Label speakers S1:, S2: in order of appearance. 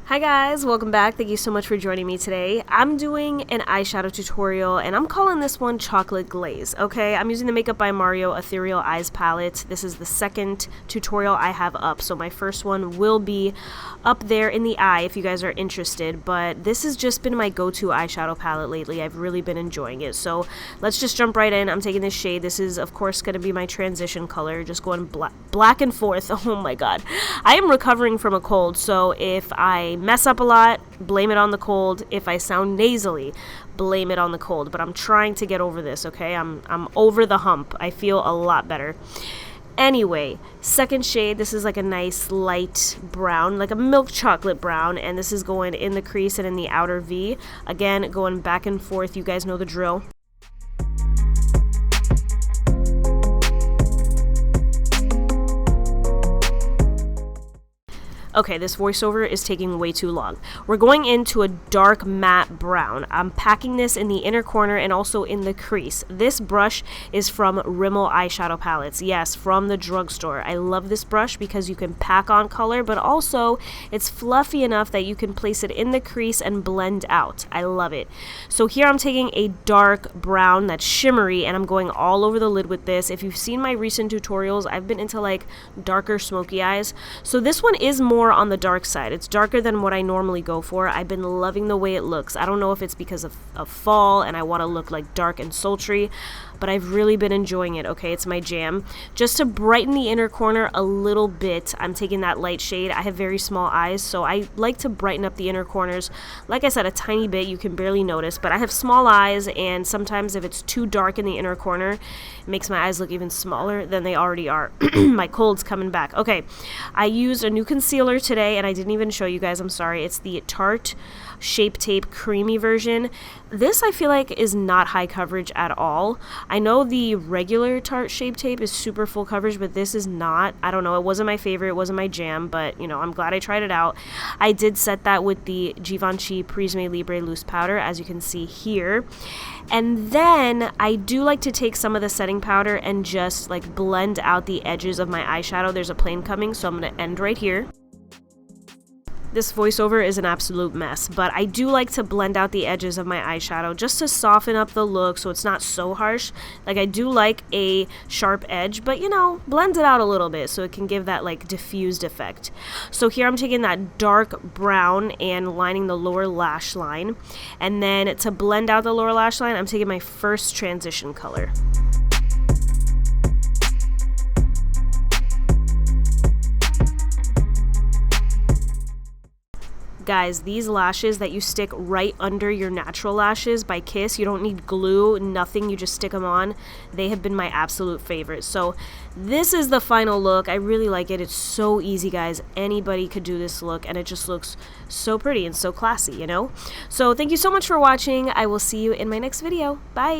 S1: Hi guys, welcome back. Thank you so much for joining me today. I'm doing an eyeshadow tutorial and I'm calling this one Chocolate Glaze, okay? I'm using the Makeup by Mario Ethereal Eyes palette. This is the second tutorial I have up, so my first one will be up there in the eye if you guys are interested, but this has just been my go-to eyeshadow palette lately. I've really been enjoying it, so let's just jump right in. I'm taking this shade. This is, of course, going to be my transition color, just going black and forth. Oh my god. I am recovering from a cold, so if I mess up a lot, blame it on the cold. If I sound nasally, blame it on the cold. But I'm trying to get over this, okay? I'm over the hump. I feel a lot better. Anyway, second shade, this is like a nice light brown, like a milk chocolate brown, and this is going in the crease and in the outer V. Again, going back and forth. You guys know the drill. Okay, this voiceover is taking way too long. We're going into a dark matte brown. I'm packing this in the inner corner and also in the crease. This brush is from Rimmel eyeshadow palettes. Yes, from the drugstore. I love this brush because you can pack on color, but also it's fluffy enough that you can place it in the crease and blend out. I love it. So here I'm taking a dark brown that's shimmery and I'm going all over the lid with this. If you've seen my recent tutorials, I've been into like darker smoky eyes. So this one is more on the dark side. It's darker than what I normally go for. I've been loving the way it looks. I don't know if it's because of fall and I want to look like dark and sultry, but I've really been enjoying it, okay? It's my jam. Just to brighten the inner corner a little bit, I'm taking that light shade. I have very small eyes, so I like to brighten up the inner corners. Like I said, a tiny bit, you can barely notice, but I have small eyes, and sometimes if it's too dark in the inner corner, it makes my eyes look even smaller than they already are. My cold's coming back. Okay, I used a new concealer today, and I didn't even show you guys, I'm sorry. It's the Tarte Shape Tape Creamy version. This I feel like is not high coverage at all. I know the regular Tarte Shape Tape is super full coverage, but this is not. I don't know, it wasn't my favorite, it wasn't my jam, but you know, I'm glad I tried it out. I did set that with the Givenchy Prisme Libre Loose Powder, as you can see here. And then I do like to take some of the setting powder and just like blend out the edges of my eyeshadow. There's a plane coming, so I'm going to end right here. This voiceover is an absolute mess, but I do like to blend out the edges of my eyeshadow just to soften up the look so it's not so harsh. Like, I do like a sharp edge, but you know, blend it out a little bit so it can give that like diffused effect. So here I'm taking that dark brown and lining the lower lash line, and then to blend out the lower lash line, I'm taking my first transition color. Guys, these lashes that you stick right under your natural lashes by Kiss, you don't need glue, nothing, you just stick them on. They have been my absolute favorite. So this is the final look. I really like it. It's so easy, guys. Anybody could do this look, and it just looks so pretty and so classy, you know? So thank you so much for watching. I will see you in my next video. Bye!